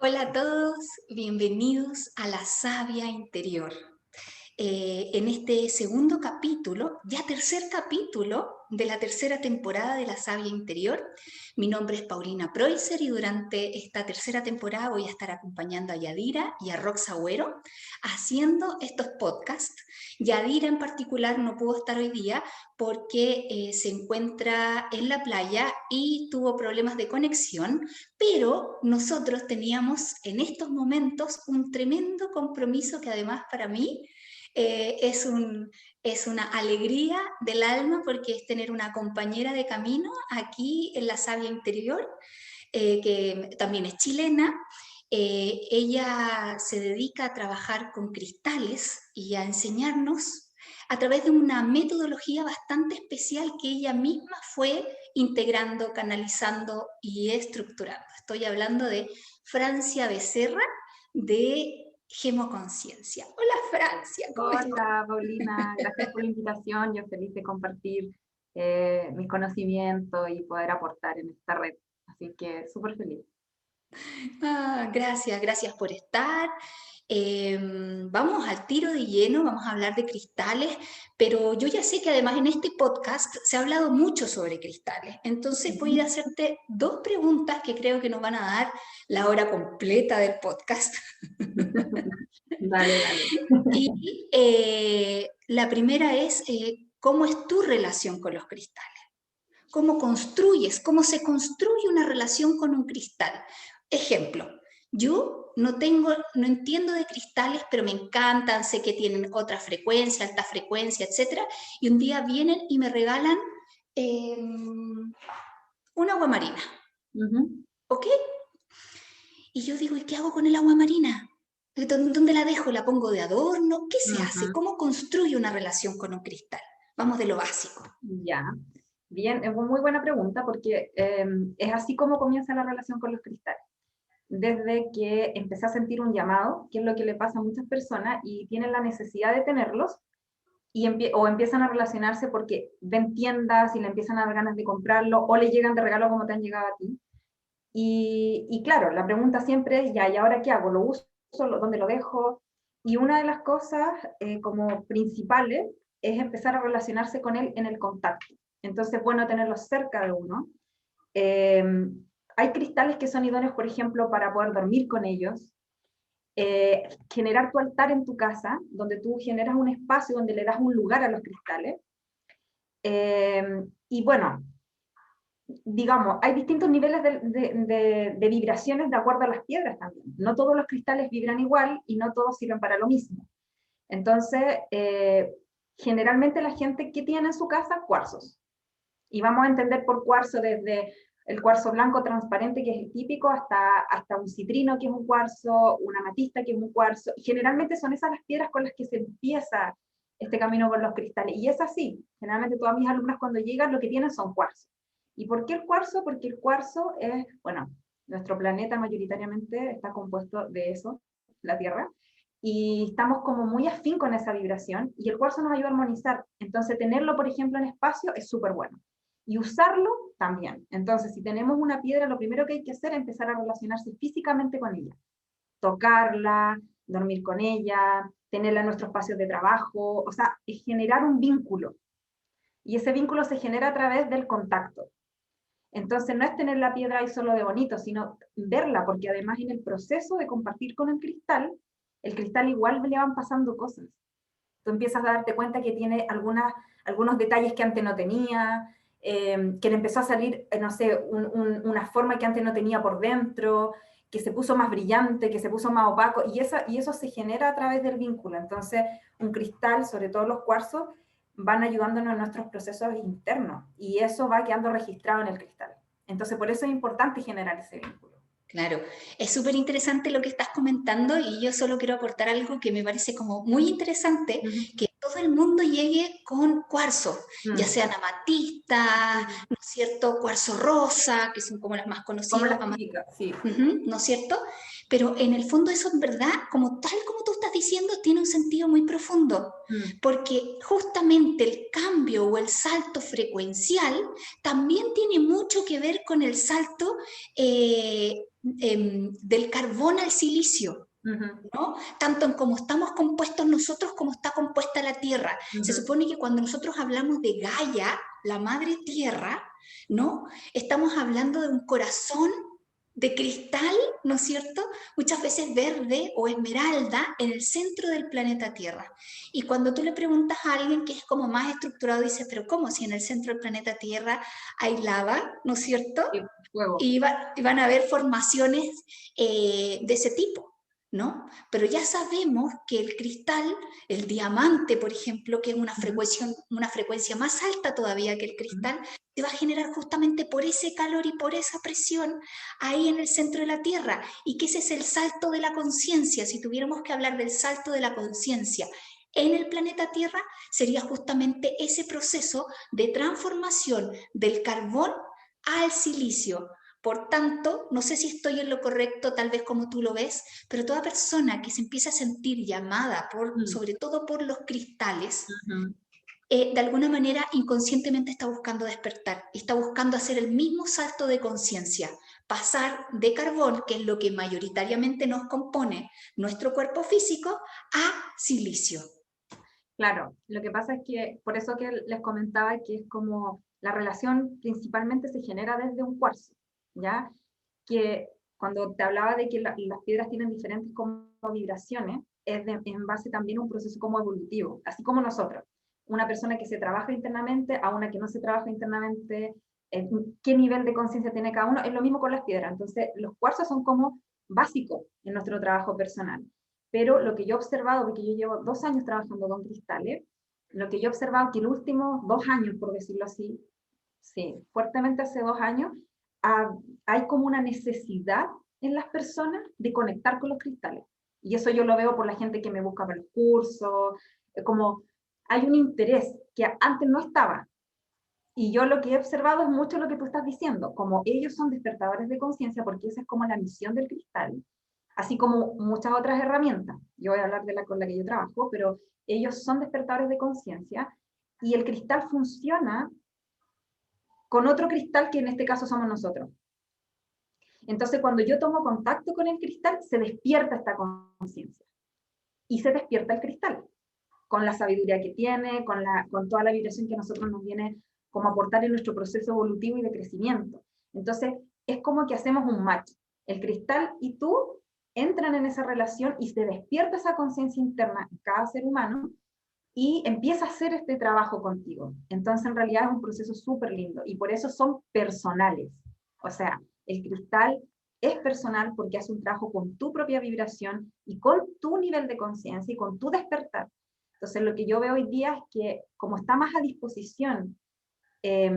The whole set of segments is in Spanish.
Hola a todos, bienvenidos a La Savia Interior. En este segundo capítulo, ya tercer capítulo de la tercera temporada de La Savia Interior, mi nombre es Paulina Preuser y durante esta tercera temporada voy a estar acompañando a Yadira y a Rox Agüero haciendo estos podcasts. Yadira en particular no pudo estar hoy día porque se encuentra en la playa y tuvo problemas de conexión, pero nosotros teníamos en estos momentos un tremendo compromiso que además para mí es, es una alegría del alma porque es tener una compañera de camino aquí en la Savia Interior, que también es chilena. Ella se dedica a trabajar con cristales y a enseñarnos a través de una metodología bastante especial que ella misma fue integrando, canalizando y estructurando. Estoy hablando de Francia Becerra de Gemoconciencia. Hola Francia, ¿cómo estás? Hola Paulina, gracias por la invitación. Yo feliz de compartir mis conocimientos y poder aportar en esta red. Así que súper feliz. Gracias, gracias por estar. Vamos al tiro de lleno, vamos a hablar de cristales, pero yo ya sé que además en este podcast se ha hablado mucho sobre cristales. Entonces voy a ir a Ujú. hacerte dos preguntas que creo que nos van a dar la hora completa del podcast. Dale, dale. Y la primera es, ¿cómo es tu relación con los cristales? ¿Cómo construyes? ¿Cómo se construye una relación con un cristal? Ejemplo, yo no entiendo de cristales, pero me encantan, sé que tienen otra frecuencia, alta frecuencia, etcétera, y un día vienen y me regalan eh, un agua marina, Ujú. ¿ok? Y yo digo, ¿y qué hago con el agua marina? ¿Dónde la dejo? ¿La pongo de adorno? ¿Qué se hace? Ujú. ¿Cómo construye una relación con un cristal? Vamos de lo básico. Ya, bien, es una muy buena pregunta porque es así como comienza la relación con los cristales. Desde que empecé a sentir un llamado, que es lo que le pasa a muchas personas y tienen la necesidad de tenerlos, o empiezan a relacionarse porque ven tiendas y le empiezan a dar ganas de comprarlo o le llegan de regalo como te han llegado a ti. Y claro, la pregunta siempre es, ya, ¿y ahora qué hago? ¿Lo uso? ¿Dónde lo dejo? Y una de las cosas como principales es empezar a relacionarse con él en el contacto. Entonces, bueno, tenerlos cerca de uno. Eh, Hay cristales que son idóneos, por ejemplo, para poder dormir con ellos, generar tu altar en tu casa, donde tú generas un espacio donde le das un lugar a los cristales. Y bueno, digamos, hay distintos niveles de vibraciones de acuerdo a las piedras también. No todos los cristales vibran igual y no todos sirven para lo mismo. Entonces, generalmente la gente que tiene en su casa cuarzos. Y vamos a entender por cuarzo desde el cuarzo blanco transparente, que es el típico, hasta un citrino, que es un cuarzo, una amatista, que es un cuarzo. Y generalmente son esas las piedras con las que se empieza este camino con los cristales. Y es así. Generalmente todas mis alumnas cuando llegan lo que tienen son cuarzos. ¿Y por qué el cuarzo? Porque el cuarzo es, bueno, nuestro planeta mayoritariamente está compuesto de eso, la Tierra, y estamos como muy afín con esa vibración y el cuarzo nos ayuda a armonizar. Entonces, tenerlo, por ejemplo, en espacio es súper bueno. Y usarlo también. Entonces, si tenemos una piedra, lo primero que hay que hacer es empezar a relacionarse físicamente con ella. Tocarla, dormir con ella, tenerla en nuestro espacio de trabajo, o sea, es generar un vínculo. Y ese vínculo se genera a través del contacto. Entonces, no es tener la piedra ahí solo de bonito, sino verla, porque además en el proceso de compartir con el cristal igual le van pasando cosas. Tú empiezas a darte cuenta que tiene algunos detalles que antes no tenía, que le empezó a salir, no sé, una forma que antes no tenía por dentro, que se puso más brillante, que se puso más opaco, y eso se genera a través del vínculo. Entonces, un cristal, sobre todo los cuarzos, van ayudándonos en nuestros procesos internos, y eso va quedando registrado en el cristal. Entonces, por eso es importante generar ese vínculo. Claro, es súper interesante lo que estás comentando y yo solo quiero aportar algo que me parece como muy interesante, Uh -huh. que todo el mundo llegue con cuarzo, ya Mm. sean amatista, ¿no es cierto? Cuarzo rosa, que son como las más Como conocidas, las típicas, sí. ¿no es cierto? Pero en el fondo eso en verdad, como tal como tú estás diciendo, tiene un sentido muy profundo, Mm. porque justamente el cambio o el salto frecuencial también tiene mucho que ver con el salto del carbón al silicio. Ujú, ¿No? Tanto en cómo estamos compuestos nosotros como está compuesta la Tierra. Se ujú. supone que cuando nosotros hablamos de Gaia, la madre Tierra, ¿no? Estamos hablando de un corazón de cristal, ¿no es cierto? Muchas veces verde o esmeralda en el centro del planeta Tierra. Y cuando tú le preguntas a alguien que es como más estructurado, dice, pero ¿cómo si en el centro del planeta Tierra hay lava, ¿no es cierto? Sí, fuego. Y van a haber formaciones de ese tipo, ¿no? Pero ya sabemos que el cristal, el diamante, por ejemplo, que es Ujú, una frecuencia más alta todavía que el ujú. cristal, se va a generar justamente por ese calor y por esa presión ahí en el centro de la Tierra. Y que ese es el salto de la conciencia. Si tuviéramos que hablar del salto de la conciencia en el planeta Tierra, sería justamente ese proceso de transformación del carbón al silicio. Por tanto, no sé si estoy en lo correcto, tal vez como tú lo ves, pero toda persona que se empieza a sentir llamada, Mm, sobre todo por los cristales, ujú. de alguna manera inconscientemente está buscando despertar, está buscando hacer el mismo salto de conciencia, pasar de carbón, que es lo que mayoritariamente nos compone nuestro cuerpo físico, a silicio. Claro, lo que pasa es que, por eso que les comentaba que es como la relación principalmente se genera desde un cuarzo, ¿ya? Que cuando te hablaba de que las piedras tienen diferentes como vibraciones, es en base también a un proceso como evolutivo, así como nosotros. Una persona que se trabaja internamente a una que no se trabaja internamente, qué nivel de conciencia tiene cada uno, es lo mismo con las piedras. Entonces, los cuarzos son como básicos en nuestro trabajo personal. Pero lo que yo he observado, porque yo llevo 2 años trabajando con cristales, lo que yo he observado que los últimos 2 años, por decirlo así, sí, fuertemente hace 2 años, ah, hay como una necesidad en las personas de conectar con los cristales. Y eso yo lo veo por la gente que me busca para los cursos, como hay un interés que antes no estaba. Y yo lo que he observado es mucho lo que tú estás diciendo, como ellos son despertadores de conciencia, porque esa es como la misión del cristal, así como muchas otras herramientas. Yo voy a hablar de la con la que yo trabajo, pero ellos son despertadores de conciencia y el cristal funciona con otro cristal que en este caso somos nosotros. Entonces, cuando yo tomo contacto con el cristal, se despierta esta conciencia y se despierta el cristal con la sabiduría que tiene, con toda la vibración que a nosotros nos viene como aportar en nuestro proceso evolutivo y de crecimiento. Entonces, es como que hacemos un match. El cristal y tú entran en esa relación y se despierta esa conciencia interna en cada ser humano y empieza a hacer este trabajo contigo. Entonces, en realidad es un proceso súper lindo y por eso son personales. O sea, el cristal es personal porque hace un trabajo con tu propia vibración y con tu nivel de conciencia y con tu despertar. Entonces, lo que yo veo hoy día es que como está más a disposición, eh,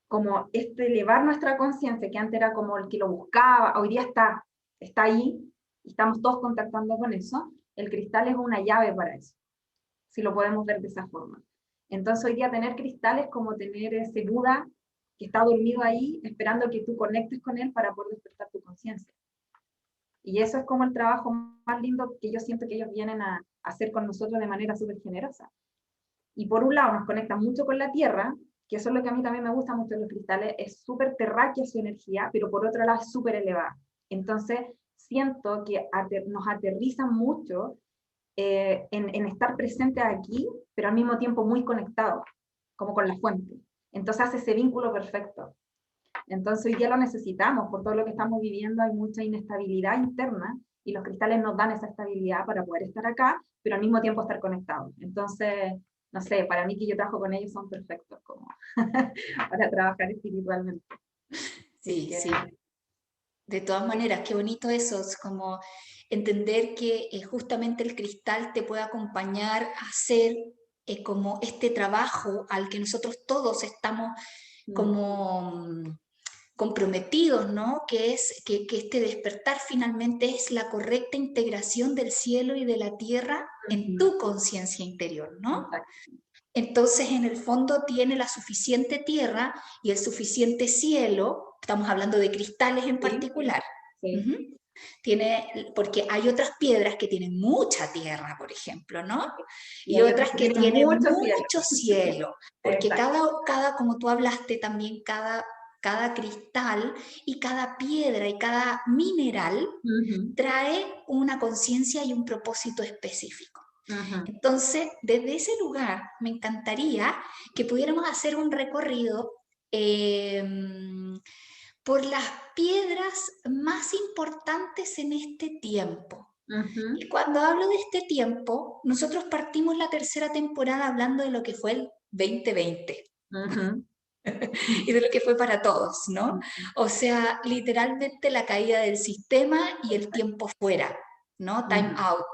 como este elevar nuestra conciencia, que antes era como el que lo buscaba, hoy día está ahí y estamos todos contactando con eso, el cristal es una llave para eso, si lo podemos ver de esa forma. Entonces hoy día tener cristales es como tener ese Buda que está dormido ahí esperando que tú conectes con él para poder despertar tu conciencia. Y eso es como el trabajo más lindo que yo siento que ellos vienen a hacer con nosotros de manera súper generosa. Y por un lado nos conecta mucho con la tierra, que eso es lo que a mí también me gusta mucho de los cristales, es súper terráquea su energía, pero por otro lado es súper elevada. Entonces siento que nos aterrizan mucho en estar presente aquí, pero al mismo tiempo muy conectado, como con la fuente. Entonces hace ese vínculo perfecto. Entonces hoy día lo necesitamos, por todo lo que estamos viviendo hay mucha inestabilidad interna y los cristales nos dan esa estabilidad para poder estar acá, pero al mismo tiempo estar conectados. Entonces, no sé, para mí que yo trabajo con ellos son perfectos como para trabajar espiritualmente. Así Sí, que, sí. De todas maneras, qué bonito eso, es como entender que justamente el cristal te puede acompañar a hacer como este trabajo al que nosotros todos estamos mm, como comprometidos, ¿no? Que es que este despertar finalmente es la correcta integración del cielo y de la tierra en tu conciencia interior, ¿no? Exacto. Entonces, en el fondo tiene la suficiente tierra y el suficiente cielo, estamos hablando de cristales en Sí, particular. sí. Ujú. Tiene, porque hay otras piedras que tienen mucha tierra, por ejemplo, ¿no? Y Y hay otros otras que que tienen tienen mucho cielo. mucho cielo, porque Exacto. como tú hablaste también, cada cristal y cada piedra y cada mineral Ujú, trae una conciencia y un propósito específico. ujú, Entonces, desde ese lugar, me encantaría que pudiéramos hacer un recorrido eh, por las piedras más importantes en este tiempo. ujú, Y cuando hablo de este tiempo, nosotros partimos la tercera temporada hablando de lo que fue el 2020 ujú, y de lo que fue para todos, ¿no? ujú. O sea, literalmente la caída del sistema y el Exacto. tiempo fuera, ¿no? Time Ujú, out,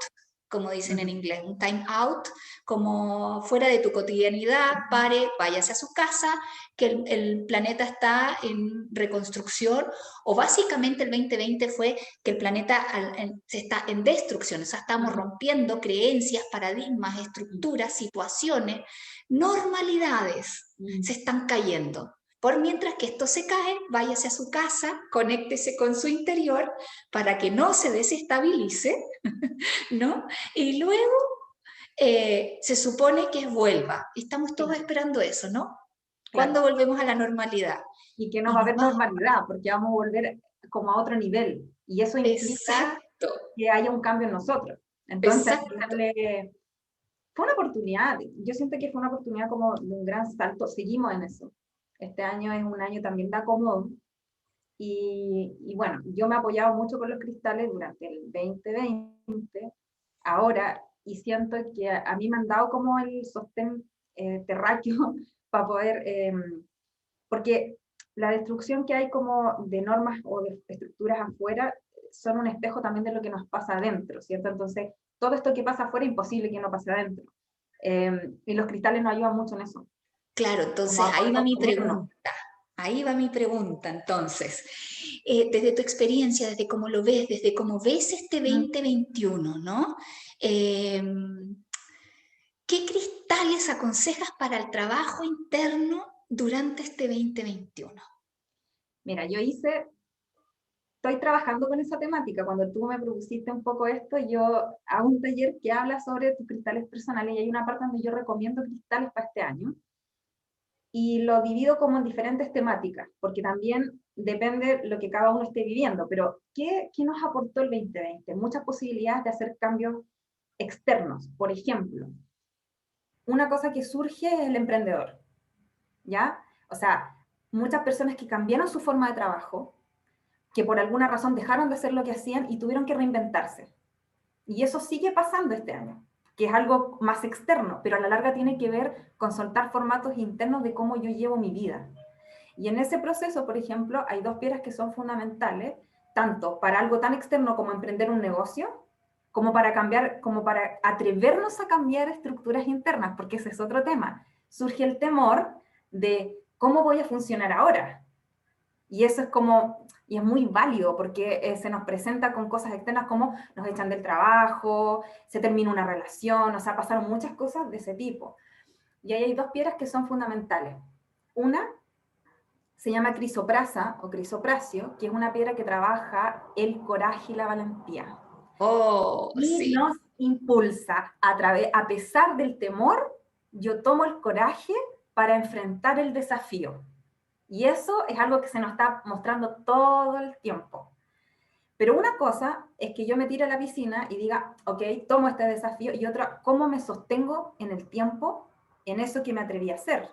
como dicen en ujú, inglés, un time out, como fuera de tu cotidianidad, ujú, pare, váyase a su casa, que el planeta está en reconstrucción, o básicamente el 2020 fue que el planeta se está en destrucción, o sea, estamos ujú, rompiendo creencias, paradigmas, estructuras, situaciones, normalidades ujú. se están cayendo. Por mientras que esto se cae, váyase a su casa, conéctese con su interior para que no se desestabilice, ¿no? Y luego se supone que vuelva. Estamos todos Sí, esperando eso, ¿no? ¿Cuándo claro. volvemos a la normalidad? Y que no Y va a no haber vamos. normalidad, porque vamos a volver como a otro nivel. Y eso implica Exacto, que haya un cambio en nosotros. Entonces, hay que exacto. darle. Fue una oportunidad. Yo siento que fue una oportunidad como de un gran salto. Seguimos en eso. Este año es un año también de acomodo. Y bueno, yo me he apoyado mucho con los cristales durante el 2020, ahora, y siento que a mí me han dado como el sostén terráqueo para poder, porque la destrucción que hay como de normas o de estructuras afuera son un espejo también de lo que nos pasa adentro, ¿cierto? Entonces, todo esto que pasa afuera es imposible que no pase adentro. Y los cristales nos ayudan mucho en eso, Claro, como entonces a poder ahí va mi sostenernos. pregunta. Ahí va mi pregunta, entonces. Desde tu experiencia, desde cómo lo ves, desde cómo ves este Mm. 2021, ¿no? Eh, ¿Qué cristales aconsejas para el trabajo interno durante este 2021? Mira, estoy trabajando con esa temática. Cuando tú me propusiste un poco esto, yo hago un taller que habla sobre tus cristales personales y hay una parte donde yo recomiendo cristales para este año y lo divido como en diferentes temáticas, porque también depende lo que cada uno esté viviendo. Pero, ¿qué nos aportó el 2020? Muchas posibilidades de hacer cambios externos. Por ejemplo, una cosa que surge es el emprendedor, ¿ya? O sea, muchas personas que cambiaron su forma de trabajo, que por alguna razón dejaron de hacer lo que hacían y tuvieron que reinventarse. Y eso sigue pasando este año, que es algo más externo, pero a la larga tiene que ver con soltar formatos internos de cómo yo llevo mi vida. Y en ese proceso, por ejemplo, hay dos piedras que son fundamentales, tanto para algo tan externo como emprender un negocio, como para cambiar, como para atrevernos a cambiar estructuras internas, porque ese es otro tema. Surge el temor de cómo voy a funcionar ahora, y eso es como, y es muy válido porque se nos presenta con cosas externas como nos echan del trabajo, se termina una relación, o sea, pasaron muchas cosas de ese tipo. Y ahí hay dos piedras que son fundamentales. Una se llama crisoprasa o crisopracio, que es una piedra que trabaja el coraje y la valentía. Oh, Y sí. nos impulsa a pesar del temor, yo tomo el coraje para enfrentar el desafío. Y eso es algo que se nos está mostrando todo el tiempo. Pero una cosa es que yo me tire a la piscina y diga, ok, tomo este desafío, y otra, ¿cómo me sostengo en el tiempo en eso que me atreví a hacer?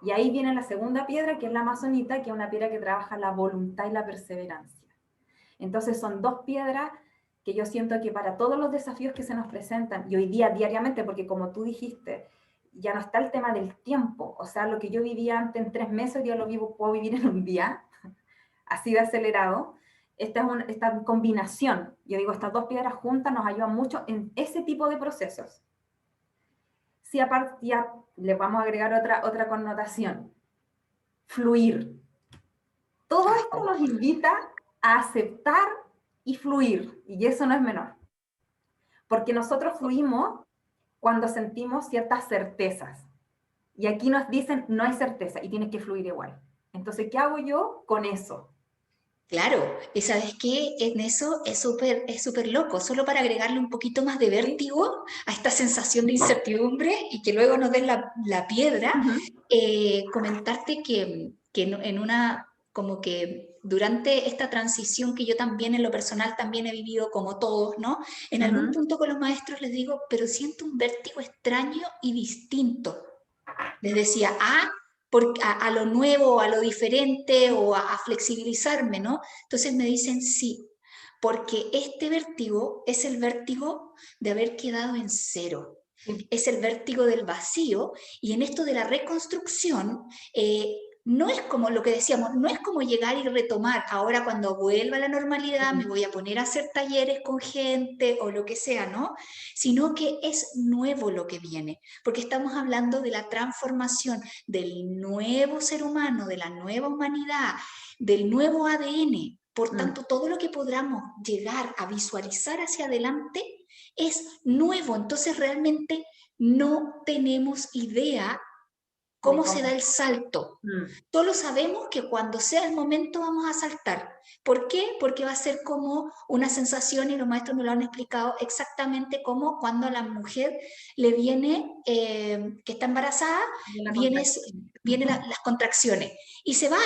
Y ahí viene la segunda piedra, que es la amazonita, que es una piedra que trabaja la voluntad y la perseverancia. Entonces son dos piedras que yo siento que para todos los desafíos que se nos presentan, y hoy día diariamente, porque como tú dijiste, ya no está el tema del tiempo, o sea, lo que yo vivía antes en 3 meses, yo lo puedo vivir en un día, así de acelerado. Esta combinación, yo digo, estas dos piedras juntas nos ayudan mucho en ese tipo de procesos. Si aparte ya le vamos a agregar otra connotación, fluir. Todo Ah, esto oh, nos invita a aceptar y fluir, y eso no es menor. Porque nosotros fluimos cuando sentimos ciertas certezas. Y aquí nos dicen, no hay certeza y tienes que fluir igual. Entonces, ¿qué hago yo con eso? Claro, y sabes qué, en eso es súper loco, solo para agregarle un poquito más de ¿Sí? vértigo a esta sensación de incertidumbre y que luego nos den la piedra, Ujú, comentarte que en una, como que durante esta transición que yo también en lo personal también he vivido como todos, ¿no? En algún ujú, punto con los maestros les digo, pero siento un vértigo extraño y distinto. Les decía, a lo nuevo, a lo diferente o a flexibilizarme, ¿no? Entonces me dicen sí, porque este vértigo es el vértigo de haber quedado en cero. sí, Es el vértigo del vacío y en esto de la reconstrucción, no es como lo que decíamos, no es como llegar y retomar, ahora cuando vuelva a la normalidad me ujú, voy a poner a hacer talleres con gente o lo que sea, ¿no? Sino que es nuevo lo que viene, porque estamos hablando de la transformación del nuevo ser humano, de la nueva humanidad, del nuevo ADN. Por mm, tanto, todo lo que podamos llegar a visualizar hacia adelante es nuevo. Entonces, realmente no tenemos idea de cómo se da cómo. el salto. Mm, Solo sabemos que cuando sea el momento vamos a saltar. ¿Por qué? Porque va a ser como una sensación, y los maestros me lo han explicado exactamente como cuando a la mujer le viene, que está embarazada, de la viene, contracción. viene las contracciones y se va.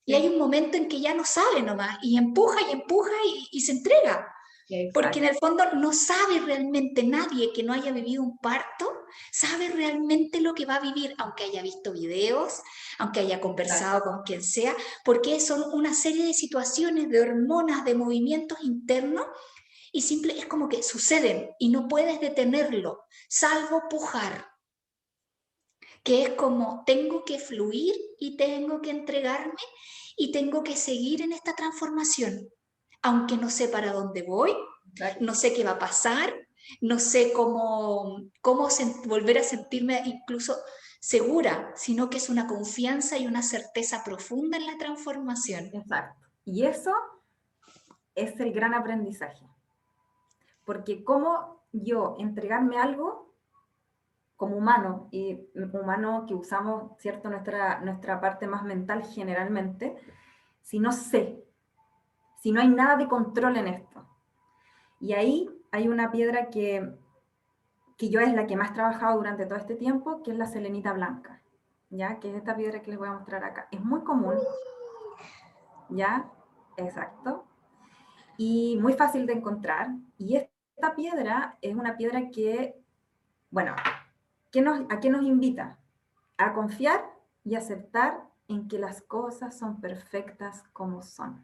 Y hay Sí, un momento en que ya no sale nomás, y empuja y se entrega. Porque en exacto, el fondo no sabe realmente nadie que no haya vivido un parto, sabe realmente lo que va a vivir, aunque haya visto videos, aunque haya exacto. conversado con quien sea, porque son una serie de situaciones, de hormonas, de movimientos internos, y simple es como que suceden y no puedes detenerlo, salvo pujar, que es como tengo que fluir y tengo que entregarme y tengo que seguir en esta transformación, aunque no sé para dónde voy, Exacto. no sé qué va a pasar, no sé cómo volver a sentirme incluso segura, sino que es una confianza y una certeza profunda en la transformación. Exacto. Y eso es el gran aprendizaje. Porque cómo yo entregarme algo como humano, y humano que usamos, ¿cierto?, nuestra parte más mental generalmente, si no sé, si no hay nada de control en esto. Y ahí hay una piedra que yo es la que más he trabajado durante todo este tiempo, que es la selenita blanca, ¿ya? Que es esta piedra que les voy a mostrar acá. Es muy común, ¿ya? Exacto. Y muy fácil de encontrar. Y esta piedra es una piedra que, bueno, ¿a qué nos invita? A confiar y aceptar en que las cosas son perfectas como son.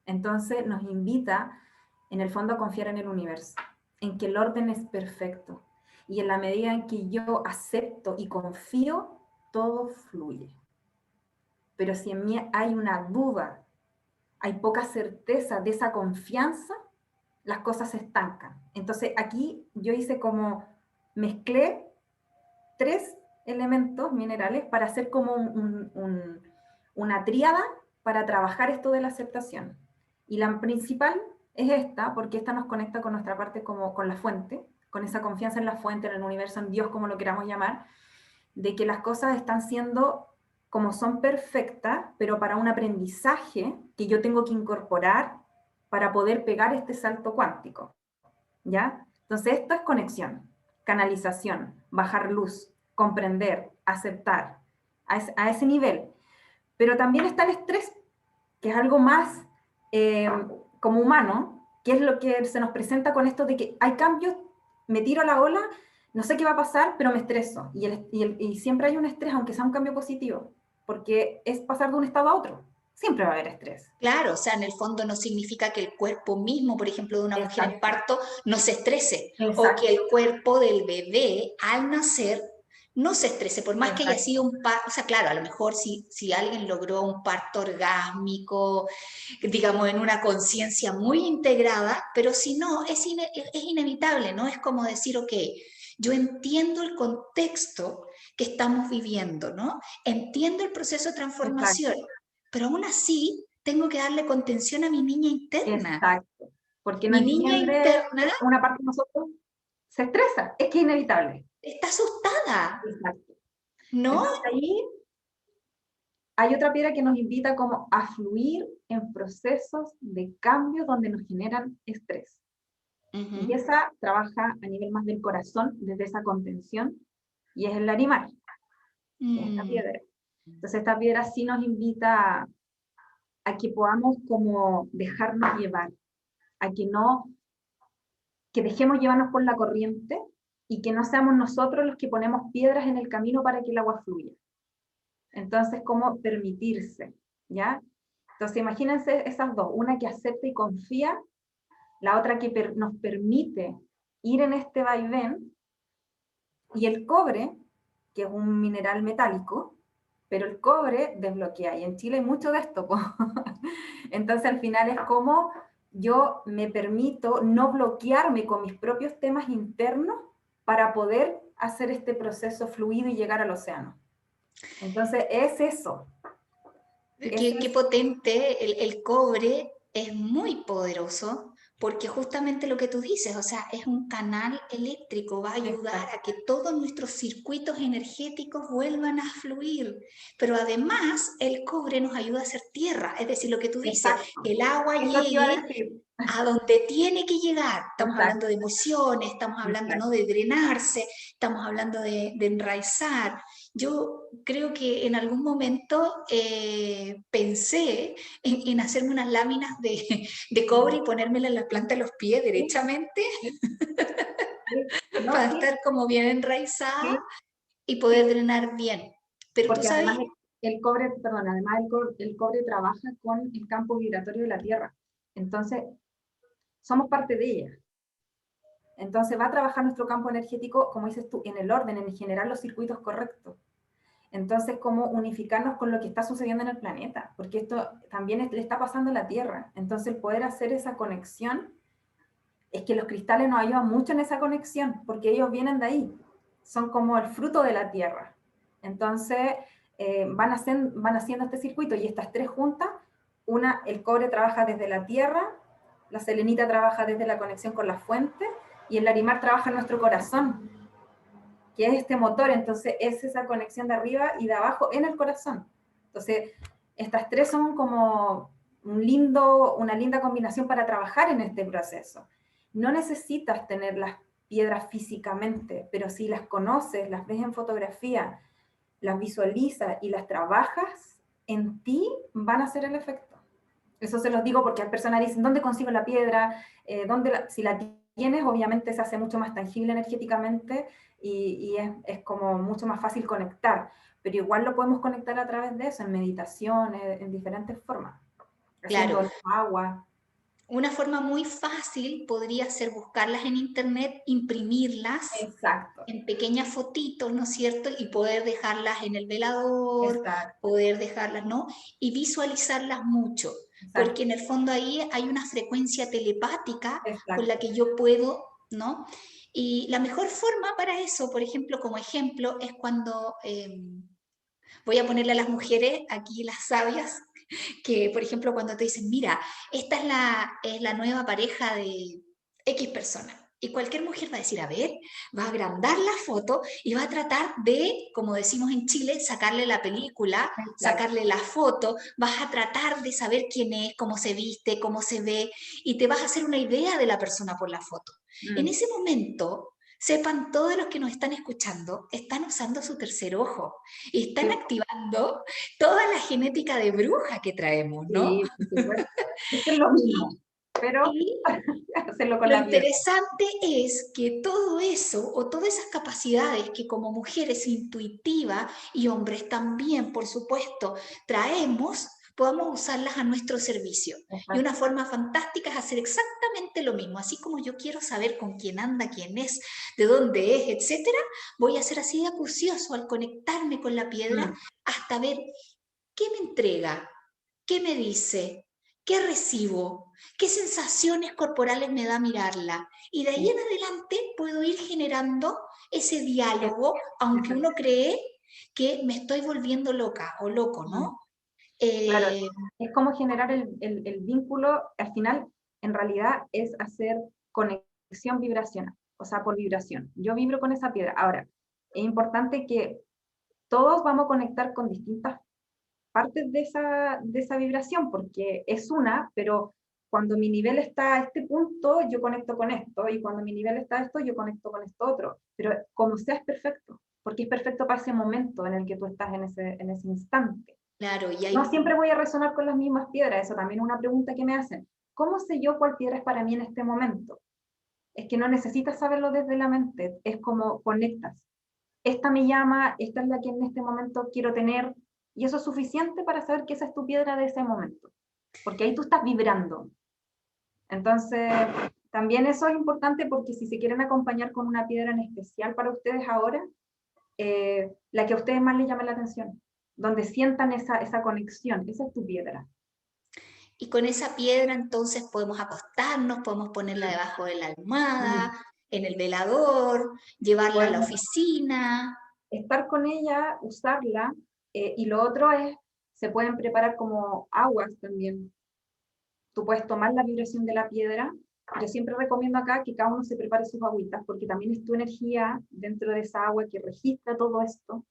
Entonces nos invita, en el fondo, a confiar en el universo, en que el orden es perfecto. Y en la medida en que yo acepto y confío, todo fluye. Pero si en mí hay una duda, hay poca certeza de esa confianza, las cosas se estancan. Entonces aquí yo hice como, mezclé tres elementos minerales para hacer como una tríada para trabajar esto de la aceptación. Y la principal es esta, porque esta nos conecta con nuestra parte como con la fuente, con esa confianza en la fuente, en el universo, en Dios, como lo queramos llamar, de que las cosas están siendo como son perfectas, pero para un aprendizaje que yo tengo que incorporar para poder pegar este salto cuántico, ¿ya? Entonces esto es conexión, canalización, bajar luz, comprender, aceptar, a ese nivel. Pero también está el estrés, que es algo más eh, como humano, que es lo que se nos presenta con esto de que hay cambios, me tiro a la ola, no sé qué va a pasar, pero me estreso. Y siempre hay un estrés, aunque sea un cambio positivo, porque es pasar de un estado a otro. Siempre va a haber estrés. Claro, o sea, en el fondo no significa que el cuerpo mismo, por ejemplo, de una mujer en Exacto, parto, no se estrese, o que el exacto, cuerpo del bebé al nacer no se estrese, por más que haya sido exacto. un parto, o sea, claro, a lo mejor si alguien logró un parto orgásmico, digamos, en una conciencia muy integrada, pero si no, es inevitable, ¿no? Es como decir, ok, yo entiendo el contexto que estamos viviendo, ¿no? Entiendo el proceso de transformación, Exacto, pero aún así tengo que darle contención a mi niña interna. exacto. Porque no Mi niña entiende interna, una parte de nosotros. se estresa, es que es inevitable. Está asustada, Exacto. ¿no? Entonces ahí hay otra piedra que nos invita como a fluir en procesos de cambio donde nos generan estrés. Y Ujú. esa trabaja a nivel más del corazón, desde esa contención, y es el larimar, que es esta Mm. piedra. Entonces esta piedra sí nos invita a que podamos como dejarnos llevar, a que no, que dejemos llevarnos por la corriente y que no seamos nosotros los que ponemos piedras en el camino para que el agua fluya. Entonces, ¿cómo permitirse? ¿Ya? Entonces, imagínense esas dos, una que acepta y confía, la otra que nos permite ir en este vaivén, y el cobre, que es un mineral metálico, pero el cobre desbloquea, y en Chile hay mucho de esto. Entonces, al final es como yo me permito no bloquearme con mis propios temas internos para poder hacer este proceso fluido y llegar al océano. Entonces, es eso. Ese Qué es potente, el cobre es muy poderoso porque justamente lo que tú dices, o sea, es un canal eléctrico, va a ayudar exacto, a que todos nuestros circuitos energéticos vuelvan a fluir, pero además el cobre nos ayuda a hacer tierra, es decir, lo que tú dices, exacto. que el agua Es lo que iba a llegue decir. a donde tiene que llegar. Estamos hablando Exacto, de emociones, estamos hablando, ¿no?, exacto. de drenarse, estamos hablando de enraizar. Yo creo que en algún momento pensé en hacerme unas láminas de cobre y ponérmela en la planta de los pies Sí, derechamente sí, sí. No, para sí, estar como bien enraizada sí, y poder sí. drenar bien. Pero tú Porque sabes, además el cobre, perdón, además el cobre trabaja con el campo vibratorio de la Tierra. Entonces, somos parte de ella. Entonces va a trabajar nuestro campo energético, como dices tú, en el orden, en generar los circuitos correctos. Entonces, cómo unificarnos con lo que está sucediendo en el planeta, porque esto también le está pasando a la Tierra. Entonces, el poder hacer esa conexión, es que los cristales nos ayudan mucho en esa conexión, porque ellos vienen de ahí, son como el fruto de la Tierra. Entonces, van haciendo este circuito y estas tres juntas, el cobre trabaja desde la Tierra, la selenita trabaja desde la conexión con la fuente, y el larimar trabaja en nuestro corazón, que es este motor. Entonces es esa conexión de arriba y de abajo en el corazón. Entonces, estas tres son como una linda combinación para trabajar en este proceso. No necesitas tener las piedras físicamente, pero si las conoces, las ves en fotografía, las visualizas y las trabajas, en ti van a hacer el efecto. Eso se los digo porque las personas dicen, ¿dónde consigo la piedra? Si la tienes, obviamente se hace mucho más tangible energéticamente y es como mucho más fácil conectar. Pero igual lo podemos conectar a través de eso, en meditación, en diferentes formas, claro, haciendo agua. una forma muy fácil podría ser buscarlas en internet, imprimirlas Exacto, en pequeñas fotitos, ¿no es cierto? Y poder dejarlas en el velador, exacto, poder dejarlas, ¿no? Y visualizarlas mucho, porque exacto, en el fondo ahí hay una frecuencia telepática con la exacto. que yo puedo, ¿no? Y la mejor forma para eso, por ejemplo, como ejemplo, es cuando voy a ponerle a las mujeres aquí las sabias, que por ejemplo cuando te dicen, mira, esta es la nueva pareja de X persona. Y cualquier mujer va a decir, a ver, va a agrandar la foto y va a tratar de, como decimos en Chile, sacarle la película, Exacto. sacarle la foto, vas a tratar de saber quién es, cómo se viste, cómo se ve, y te vas a hacer una idea de la persona por la foto. En Mm, ese momento, sepan todos los que nos están escuchando, están usando su tercer ojo y están sí, activando toda la genética de bruja que traemos, ¿no? sí, por supuesto. Esto es lo mismo, pero Y hacerlo con lo la piedra. interesante es que todo eso o todas esas capacidades que como mujeres intuitivas y hombres también, por supuesto, traemos, podamos usarlas a nuestro servicio. Y una Exacto. forma fantástica es hacer exactamente lo mismo. Así como yo quiero saber con quién anda, quién es, de dónde es, etcétera, voy a ser así de acucioso al conectarme con la piedra Mm, hasta ver qué me entrega, qué me dice, qué recibo, qué sensaciones corporales me da mirarla. Y de ahí sí. en adelante puedo ir generando ese Es- diálogo, aunque exacto. uno cree que me estoy volviendo loca o loco, Mm. ¿no? Claro, Eh, es como generar el vínculo, al final, en realidad, es hacer conexión vibracional. o sea, por vibración. Yo vibro con esa piedra. Ahora, es importante que todos vamos a conectar con distintas partes de esa vibración, porque es una, pero cuando mi nivel está a este punto, yo conecto con esto, y cuando mi nivel está a esto, yo conecto con esto otro. Pero como sea, es perfecto, porque es perfecto para ese momento en el que tú estás en ese instante. Claro, y No hay... siempre voy a resonar con las mismas piedras, eso también es una pregunta que me hacen. ¿Cómo sé yo cuál piedra es para mí en este momento? Es que no necesitas saberlo desde la mente, es como conectas. Esta me llama, esta es la que en este momento quiero tener, y eso es suficiente para saber que esa es tu piedra de ese momento, porque ahí tú estás vibrando. Entonces, también eso es importante porque si se quieren acompañar con una piedra en especial para ustedes ahora, la que a ustedes más les llame la atención, donde sientan esa conexión, esa es tu piedra. Y con esa piedra entonces podemos acostarnos, podemos ponerla debajo de la Mm. almohada, en el velador, llevarla a la Podemos oficina. estar con ella, usarla, y lo otro es, se pueden preparar como aguas también. Tú puedes tomar la vibración de la piedra. Yo siempre recomiendo acá que cada uno se prepare sus agüitas, porque también es tu energía dentro de esa agua que registra todo esto.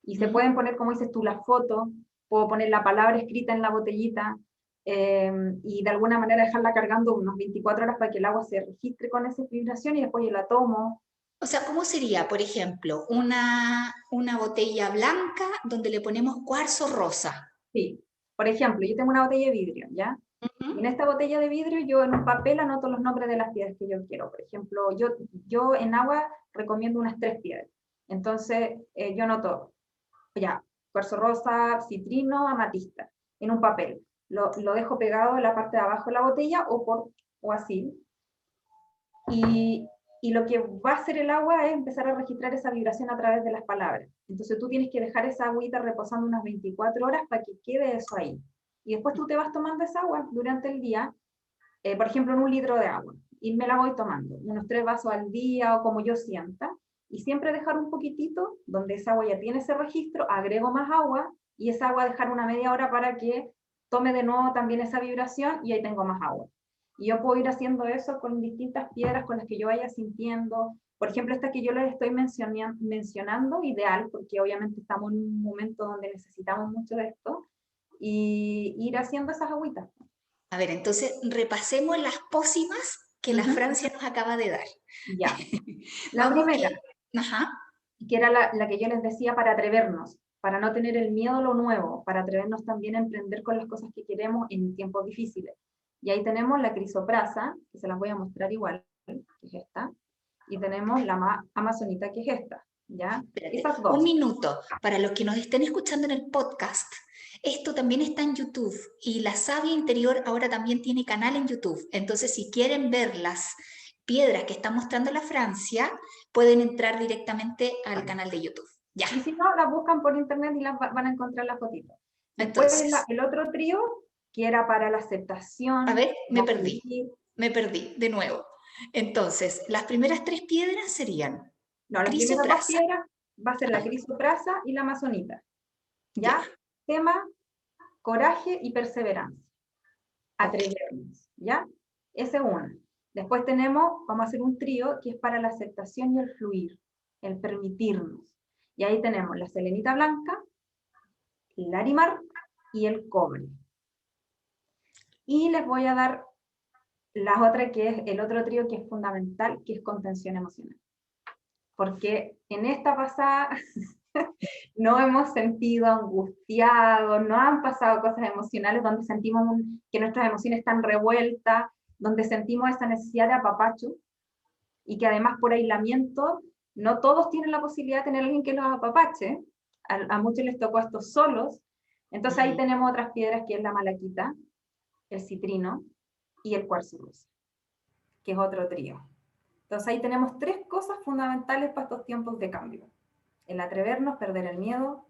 Y se pueden poner, como dices tú, las fotos, puedo poner la palabra escrita en la botellita, y de alguna manera dejarla cargando unos 24 horas para que el agua se registre con esa vibración y después yo la tomo. O sea, ¿cómo sería, por ejemplo, una botella blanca donde le ponemos cuarzo rosa? Sí. Por ejemplo, yo tengo una botella de vidrio, ¿ya? Y en Ujú. esta botella de vidrio yo en un papel anoto los nombres de las piedras que yo quiero. Por ejemplo, yo en agua recomiendo unas 3 piedras. Entonces, yo anoto, ya, cuarzo rosa, citrino, amatista, en un papel. Lo dejo pegado en la parte de abajo de la botella o así. Y, y lo que va a hacer el agua es empezar a registrar esa vibración a través de las palabras. Entonces tú tienes que dejar esa agüita reposando unas 24 horas para que quede eso ahí. Y después tú te vas tomando esa agua durante el día, por ejemplo, en un litro de agua, y me la voy tomando, unos 3 vasos al día o como yo sienta, y siempre dejar un poquitito, donde esa agua ya tiene ese registro, agrego más agua, y esa agua dejar una media hora para que tome de nuevo también esa vibración, y ahí tengo más agua. Y yo puedo ir haciendo eso con distintas piedras con las que yo vaya sintiendo. Por ejemplo, esta que yo les estoy mencionando, ideal, porque obviamente estamos en un momento donde necesitamos mucho de esto, y ir haciendo esas agüitas. A ver, entonces repasemos las pócimas que la Ujú. Francia nos acaba de dar. Ya. La Vamos primera, que, ajá, que era la que yo les decía para atrevernos, para no tener el miedo a lo nuevo, para atrevernos también a emprender con las cosas que queremos en tiempos difíciles. Y ahí tenemos la crisoprasa, que se las voy a mostrar igual, que es esta, y tenemos la amazonita, que es esta, ¿ya? espérate, Esas un dos. minuto. Para los que nos estén escuchando en el podcast, esto también está en YouTube y La Savia Interior ahora también tiene canal en YouTube. Entonces, si quieren ver las piedras que está mostrando la Francia, pueden entrar directamente al canal de YouTube. Ya, Y si no, las buscan por internet y van a encontrar las fotitos. Después entonces, el otro trío, que era para la a aceptación, ver, la fluir. me perdí de nuevo. Entonces, las primeras tres piedras serían No, las primeras dos crisoprasa, piedras va a ser la ajá, crisoprasa y la amazonita, ya, ¿ya? Tema, coraje y perseverancia. ok. Atrevernos, ¿ya? Esa es una. Después vamos a hacer un trío que es para la aceptación y el fluir, el permitirnos. Y ahí tenemos la selenita blanca, el larimar y el cobre. Y les voy a dar la otra que es el otro trío que es fundamental, que es contención emocional. Porque en esta pasada no hemos sentido angustiados, no han pasado cosas emocionales donde sentimos que nuestras emociones están revueltas, donde sentimos esa necesidad de apapacho, y que además por aislamiento no todos tienen la posibilidad de tener a alguien que los apapache, a muchos les tocó esto solos. Entonces ahí Ujú. tenemos otras piedras, que es la malaquita, el citrino y el cuarzo rosa, que es otro trío. Entonces ahí tenemos 3 cosas fundamentales para estos tiempos de cambio: el atrevernos, perder el miedo,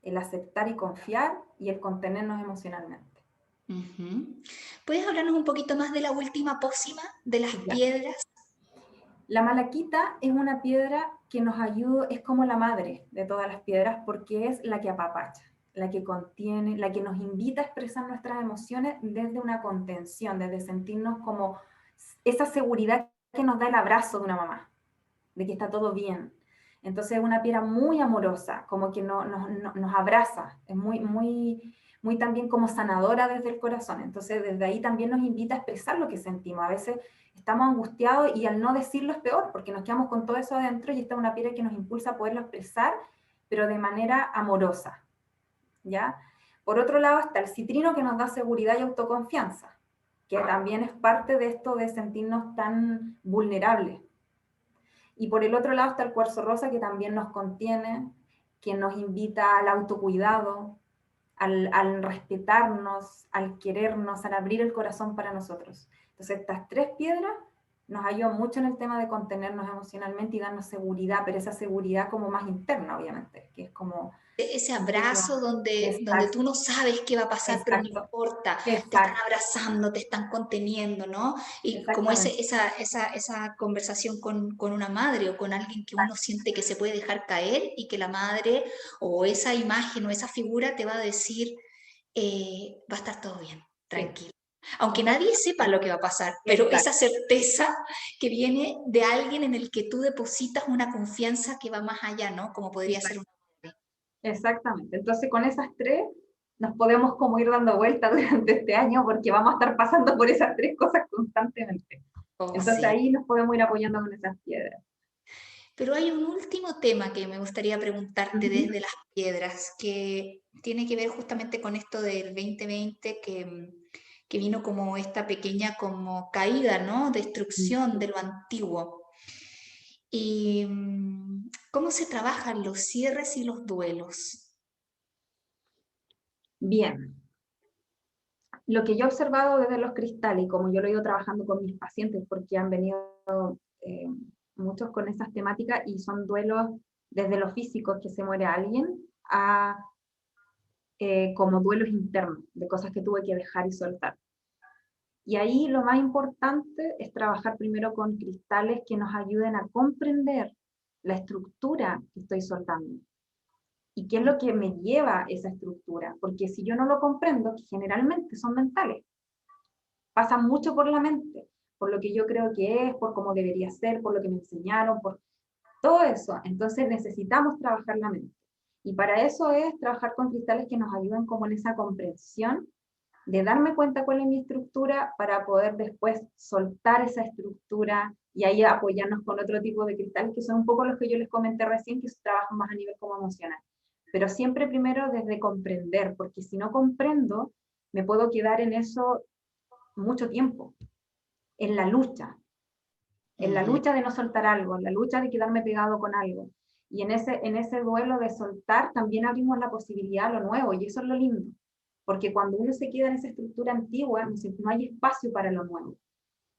el aceptar y confiar, y el contenernos emocionalmente. Ujú. ¿Puedes hablarnos un poquito más de la última pócima de las Ya. piedras? La malaquita es una piedra que nos ayuda, es como la madre de todas las piedras, porque es la que apapacha, la que contiene, la que nos invita a expresar nuestras emociones desde una contención, desde sentirnos como esa seguridad que nos da el abrazo de una mamá, de que está todo bien. Entonces es una piedra muy amorosa, como que nos abraza, es muy también como sanadora desde el corazón. Entonces desde ahí también nos invita a expresar lo que sentimos. A veces estamos angustiados y al no decirlo es peor, porque nos quedamos con todo eso adentro y esta es una piedra que nos impulsa a poderlo expresar, pero de manera amorosa, ¿ya? Por otro lado está el citrino, que nos da seguridad y autoconfianza, que también es parte de esto de sentirnos tan vulnerables. Y por el otro lado está el cuarzo rosa, que también nos contiene, que nos invita al autocuidado, al respetarnos, al querernos, al abrir el corazón para nosotros. Entonces estas tres piedras nos ayudan mucho en el tema de contenernos emocionalmente y darnos seguridad, pero esa seguridad como más interna, obviamente, que es como... Ese abrazo donde Exacto, tú no sabes qué va a pasar, pero no exacto, importa, te están exacto, abrazando, te están conteniendo, ¿no? Y como exactamente. esa conversación con una madre o con alguien que uno siente que se puede dejar caer y que la madre o esa imagen o esa figura te va a decir, va a estar todo bien, Sí, tranquilo. Aunque nadie sepa exactamente. lo que va a pasar, pero esa Exacto, certeza que viene de alguien en el que tú depositas una confianza que va más allá, ¿no? Como podría ser exacto. una madre. Exactamente. Entonces, con esas tres nos podemos como ir dando vueltas durante este año porque vamos a estar pasando por esas tres cosas constantemente. Oh, Entonces, sí. ahí nos podemos ir apoyando con esas piedras. Pero hay un último tema que me gustaría preguntarte Ujú, desde las piedras, que tiene que ver justamente con esto del 2020, que vino como esta pequeña como caída, ¿no? Destrucción de lo antiguo. Y cómo se trabajan los cierres y los duelos. bien, lo que yo he observado desde los cristales, y como yo lo he ido trabajando con mis pacientes, porque han venido eh, muchos con esas temáticas y son duelos desde lo físico, que se muere alguien, a como duelos internos, de cosas que tuve que dejar y soltar. Y ahí lo más importante es trabajar primero con cristales que nos ayuden a comprender la estructura que estoy soltando y qué es lo que me lleva a esa estructura, porque si yo no lo comprendo, que generalmente son mentales, pasan mucho por la mente, por lo que yo creo que es, por cómo debería ser, por lo que me enseñaron, por todo eso. Entonces necesitamos trabajar la mente. Y para eso es trabajar con cristales que nos ayuden como en esa comprensión de darme cuenta cuál es mi estructura para poder después soltar esa estructura y ahí apoyarnos con otro tipo de cristales que son un poco los que yo les comenté recién, que trabajan más a nivel como emocional. Pero siempre primero desde comprender, porque si no comprendo, me puedo quedar en eso mucho tiempo, en la Ujú. lucha de no soltar algo, en la lucha de quedarme pegado con algo. Y en ese duelo de soltar también abrimos la posibilidad a lo nuevo, y eso es lo lindo. Porque cuando uno se queda en esa estructura antigua, no hay espacio para lo nuevo.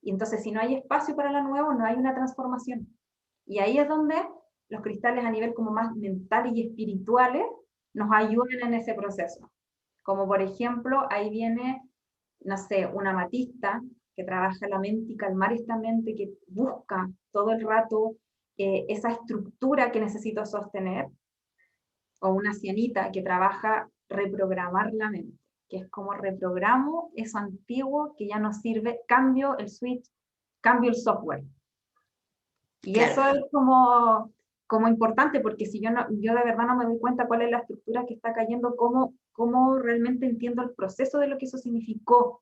Y entonces, si no hay espacio para lo nuevo, no hay una transformación. Y ahí es donde los cristales a nivel como más mental y espirituales nos ayudan en ese proceso. Como por ejemplo, ahí viene, no sé, una amatista que trabaja la mente y calmar esta mente, que busca todo el rato esa estructura que necesito sostener, o una cianita que trabaja reprogramar la mente, que es como reprogramo eso antiguo que ya no sirve, cambio el switch, cambio el software. Y Claro. eso es como importante, porque si yo de verdad no me doy cuenta cuál es la estructura que está cayendo, cómo realmente entiendo el proceso de lo que eso significó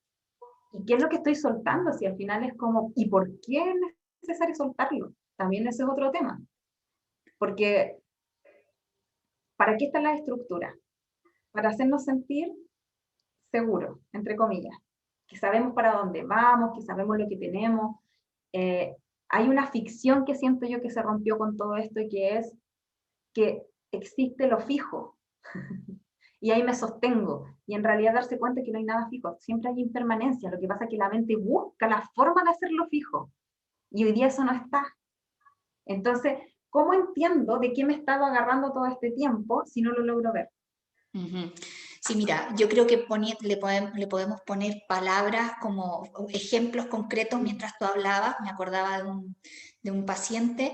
y qué es lo que estoy soltando, si al final es como, ¿y por qué es necesario soltarlo? También ese es otro tema, porque ¿para qué está la estructura? Para hacernos sentir seguros, entre comillas, que sabemos para dónde vamos, que sabemos lo que tenemos. Eh, Hay una ficción que siento yo que se rompió con todo esto y que es que existe lo fijo y ahí me sostengo. Y en realidad darse cuenta que no hay nada fijo, siempre hay impermanencia. Lo que pasa es que la mente busca la forma de hacerlo fijo y hoy día eso no está. Entonces, ¿cómo entiendo de qué me he estado agarrando todo este tiempo si no lo logro ver? Ujú. Sí, mira, yo creo que le podemos poner palabras como ejemplos concretos mientras tú hablabas. Me acordaba de un paciente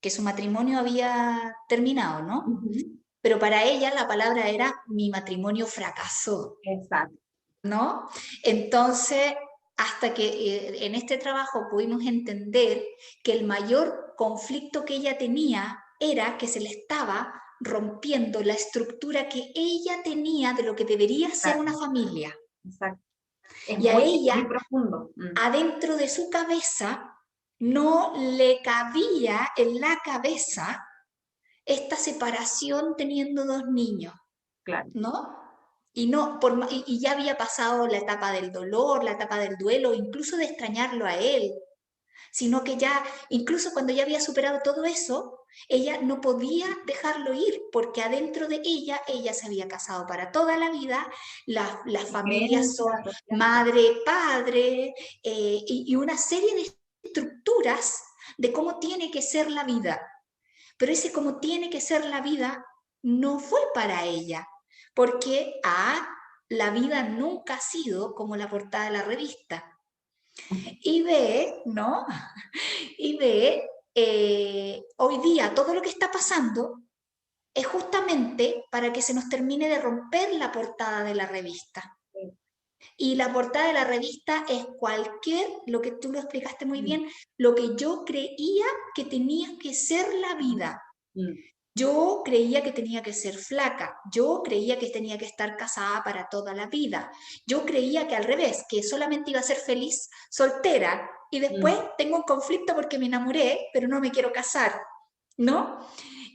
que su matrimonio había terminado, ¿no? Ujú. Pero para ella la palabra era mi matrimonio fracasó, Exacto. ¿no? Entonces, hasta que en este trabajo pudimos entender que el mayor conflicto que ella tenía era que se le estaba rompiendo la estructura que ella tenía de lo que debería ser una Exacto, familia. exacto. Es Y a muy ella, profundo. adentro de su cabeza, no le cabía en la cabeza esta separación teniendo dos niños, Claro. ¿no? Y, no, y ya había pasado la etapa del dolor, la etapa del duelo, incluso de extrañarlo a él, sino que ya, incluso cuando ya había superado todo eso, ella no podía dejarlo ir, porque adentro de ella, ella se había casado para toda la vida, las familias son Creencia social. madre, padre, y una serie de estructuras de cómo tiene que ser la vida. Pero ese cómo tiene que ser la vida no fue para ella, porque la vida nunca ha sido como la portada de la revista. Y B, ¿no? Y B, hoy día todo lo que está pasando es justamente para que se nos termine de romper la portada de la revista. Y la portada de la revista es cualquier, lo que tú lo explicaste muy Mm, bien, lo que yo creía que tenía que ser la vida. mm, Yo creía que tenía que ser flaca, yo creía que tenía que estar casada para toda la vida, yo creía que al revés, que solamente iba a ser feliz soltera y después mm. tengo un conflicto porque me enamoré, pero no me quiero casar, ¿no?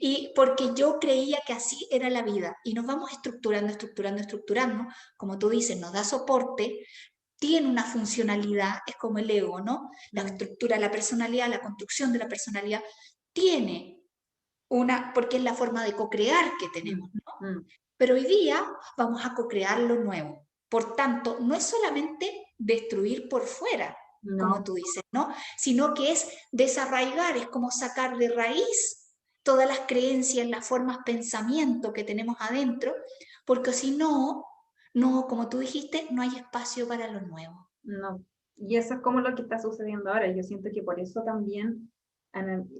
Y porque yo creía que así era la vida y nos vamos estructurando, estructurando, estructurando, como tú dices, nos da soporte, tiene una funcionalidad, es como el ego, ¿no? La Mm, estructura, la personalidad, la construcción de la personalidad tiene porque es la forma de co-crear que mm, tenemos, ¿no? mm. Pero hoy día vamos a co-crear lo nuevo. Por tanto, no es solamente destruir por fuera, como No, tú dices, ¿no? Sino que es desarraigar, es como sacar de raíz todas las creencias, las formas, pensamiento que tenemos adentro, porque si no, no, como tú dijiste, no hay espacio para lo nuevo. no. Y eso es como lo que está sucediendo ahora. Yo siento que por eso también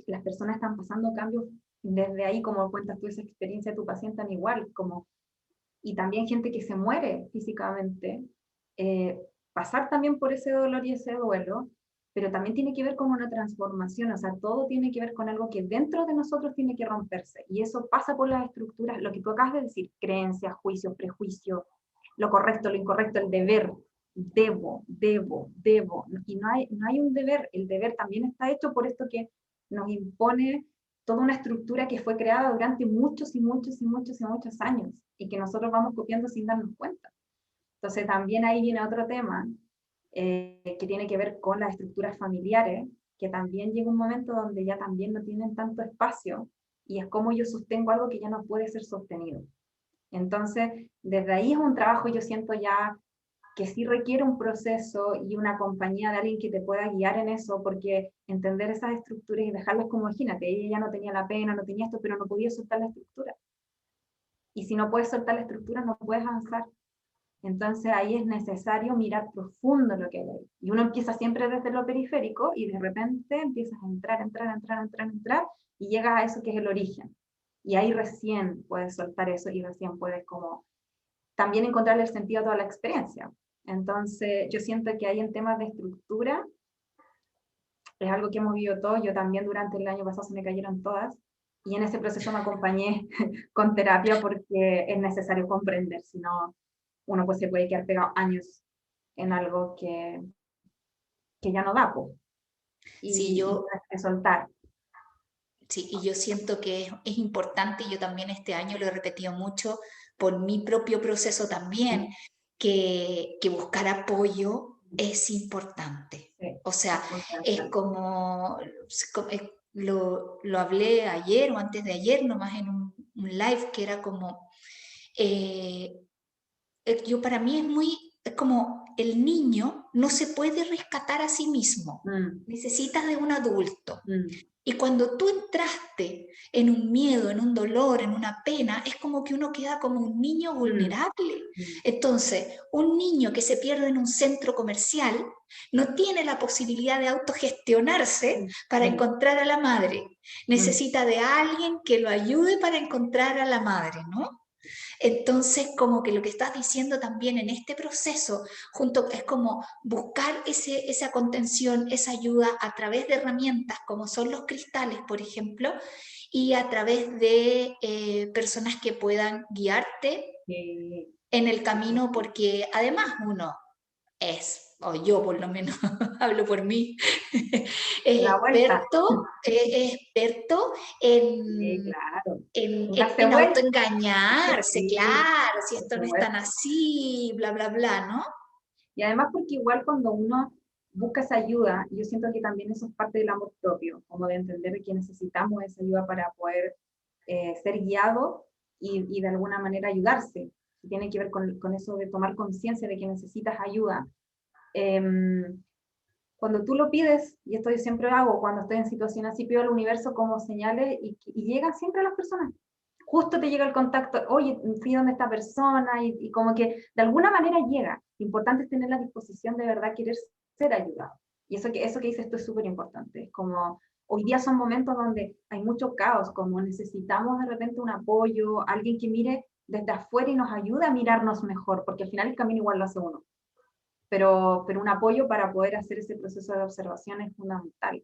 las personas están pasando cambios desde ahí, como cuentas tú esa experiencia de tu paciente, tan igual, como, y también gente que se muere físicamente, pasar también por ese dolor y ese duelo, pero también tiene que ver con una transformación, o sea, todo tiene que ver con algo que dentro de nosotros tiene que romperse, y eso pasa por las estructuras, lo que tú acabas de decir, creencias, juicios, prejuicios, lo correcto, lo incorrecto, el deber, debo, y no hay un deber, el deber también está hecho por esto que nos impone toda una estructura que fue creada durante muchos y muchos y muchos y muchos años y que nosotros vamos copiando sin darnos cuenta. Entonces también ahí viene otro tema que tiene que ver con las estructuras familiares, que también llega un momento donde ya también no tienen tanto espacio y es como yo sostengo algo que ya no puede ser sostenido. Entonces, desde ahí es un trabajo, yo siento ya que sí requiere un proceso y una compañía de alguien que te pueda guiar en eso, porque entender esas estructuras y dejarlas como, imagínate, ella ya no tenía la pena, no tenía esto, pero no podía soltar la estructura. Y si no puedes soltar la estructura, no puedes avanzar. Entonces ahí es necesario mirar profundo lo que hay ahí. Y uno empieza siempre desde lo periférico y de repente empiezas a entrar y llegas a eso que es el origen. Y ahí recién puedes soltar eso y recién puedes como también encontrarle el sentido a toda la experiencia. Entonces, yo siento que ahí en temas de estructura es algo que hemos vivido todos. Yo también durante el año pasado se me cayeron todas. Y en ese proceso me acompañé con terapia porque es necesario comprender, si no, uno pues se puede quedar pegado años en algo que ya no da, pues, Sí, y tienes que soltar. sí, y yo siento que es importante, y yo también este año lo he repetido mucho por mi propio proceso también, que buscar apoyo es importante. Sí, O sea, es es fundamental. como, lo hablé ayer o antes de ayer, nomás en un live, que era como, eh, yo para mí es como el niño no se puede rescatar a sí mismo, Mm, necesitas de un adulto. mm, Y cuando tú entraste en un miedo, en un dolor, en una pena, es como que uno queda como un niño mm, vulnerable. mm, Entonces, un niño que se pierde en un centro comercial no tiene la posibilidad de autogestionarse mm, para mm, encontrar a la madre. mm, Necesita de alguien que lo ayude para encontrar a la madre, ¿no? Entonces, como que lo que estás diciendo también en este proceso, junto, es como buscar esa contención, esa ayuda a través de herramientas como son los cristales, por ejemplo, y a través de personas que puedan guiarte Eh, en el camino, porque además uno es, o yo por lo menos hablo por mí, la vuelta. es experto Claro. Darse en vuelta, autoengañarse, sí, claro, si por esto no es tan supuesto. así, bla, bla, bla, ¿no? Y además porque igual cuando uno busca esa ayuda, yo siento que también eso es parte del amor propio, como de entender que necesitamos esa ayuda para poder ser guiado y de alguna manera ayudarse. Tiene que ver con eso de tomar conciencia de que necesitas ayuda. Cuando tú lo pides, y esto yo siempre hago cuando estoy en situación así, pido al universo como señales y llegan siempre a las personas. Justo te llega el contacto, oye, fui donde esta persona y como que de alguna manera llega. Lo importante es tener la disposición de verdad querer ser ayudado. Y eso que dices tú es súper importante. Es como, hoy día son momentos donde hay mucho caos, como necesitamos de repente un apoyo, alguien que mire desde afuera y nos ayude a mirarnos mejor, porque al final el camino igual lo hace uno, pero un apoyo para poder hacer ese proceso de observación es fundamental.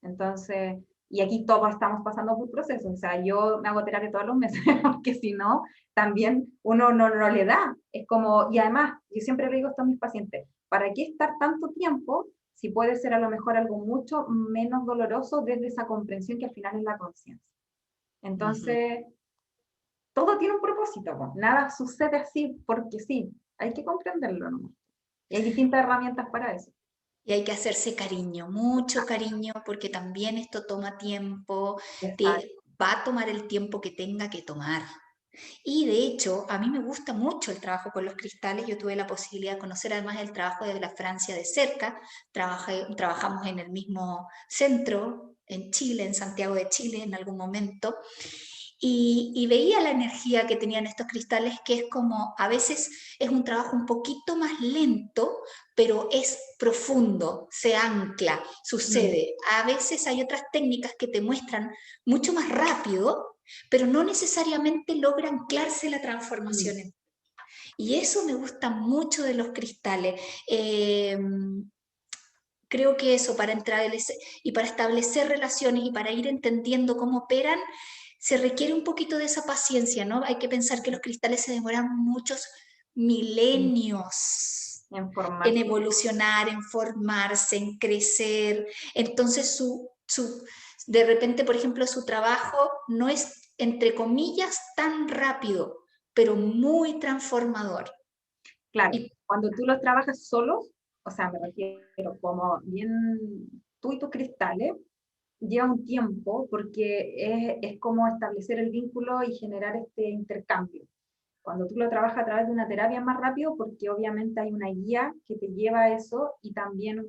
Entonces, y aquí todos estamos pasando por procesos, o sea, yo me hago terapia todos los meses, porque si no, también uno no le da. Es como, y además, yo siempre le digo esto a mis pacientes, ¿para qué estar tanto tiempo si puede ser a lo mejor algo mucho menos doloroso desde esa comprensión que al final es la conciencia? Ujú. Entonces, todo tiene un propósito, ¿no? Nada sucede así porque sí, hay que comprenderlo, ¿no? Y hay distintas herramientas para eso. Y hay que hacerse cariño, mucho cariño, porque también esto toma tiempo, Exacto. va a tomar el tiempo que tenga que tomar. Y de hecho, a mí me gusta mucho el trabajo con los cristales. Yo tuve la posibilidad de conocer además el trabajo de la Francia de cerca. Trabajamos en el mismo centro, en Chile, en Santiago de Chile, en algún momento. Y veía la energía que tenían estos cristales, que es como, a veces es un trabajo un poquito más lento, pero es profundo, se ancla, Mm, sucede. A veces hay otras técnicas que te muestran mucho más rápido, pero no necesariamente logra anclarse la mm. transformación. Y eso me gusta mucho de los cristales. Eh, Creo que eso, y para establecer relaciones y para ir entendiendo cómo operan, se requiere un poquito de esa paciencia, ¿no? Hay que pensar que los cristales se demoran muchos Mm. milenios En en formarse. evolucionar, en formarse, en crecer. Entonces, de repente, por ejemplo, su trabajo no es, entre comillas, tan rápido, pero muy transformador. Claro, Y cuando tú los trabajas solos, o sea, me refiero como bien tú y tus cristales, lleva un tiempo porque es como establecer el vínculo y generar este intercambio. Cuando tú lo trabajas a través de una terapia es más rápido porque obviamente hay una guía que te lleva a eso y también,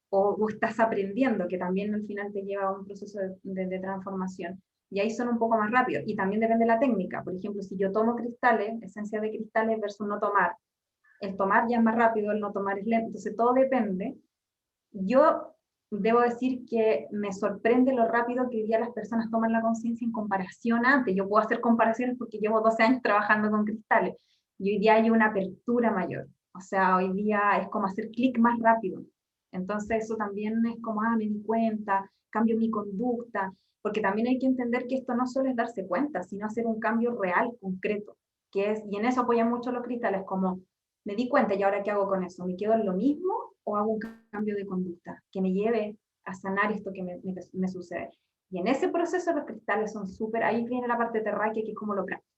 o estás aprendiendo, que también al final te lleva a un proceso de transformación. Y ahí son un poco más rápidos. Y también depende de la técnica. Por ejemplo, si yo tomo cristales, esencia de cristales versus no tomar, el tomar ya es más rápido, el no tomar es lento, entonces todo depende. Yo debo decir que me sorprende lo rápido que hoy día las personas toman la conciencia en comparación a antes. Yo puedo hacer comparaciones porque llevo 12 años trabajando con cristales y hoy día hay una apertura mayor. O sea, hoy día es como hacer clic más rápido. Entonces eso también es como, me di cuenta, cambio mi conducta, porque también hay que entender que esto no solo es darse cuenta, sino hacer un cambio real, concreto, que es, y en eso apoyan mucho los cristales, como me di cuenta y ahora qué hago con eso, ¿me quedo en lo mismo o hago un cambio de conducta que me lleve a sanar esto que me sucede? Y en ese proceso los cristales son súper, ahí viene la parte terráquea que es como lo práctico.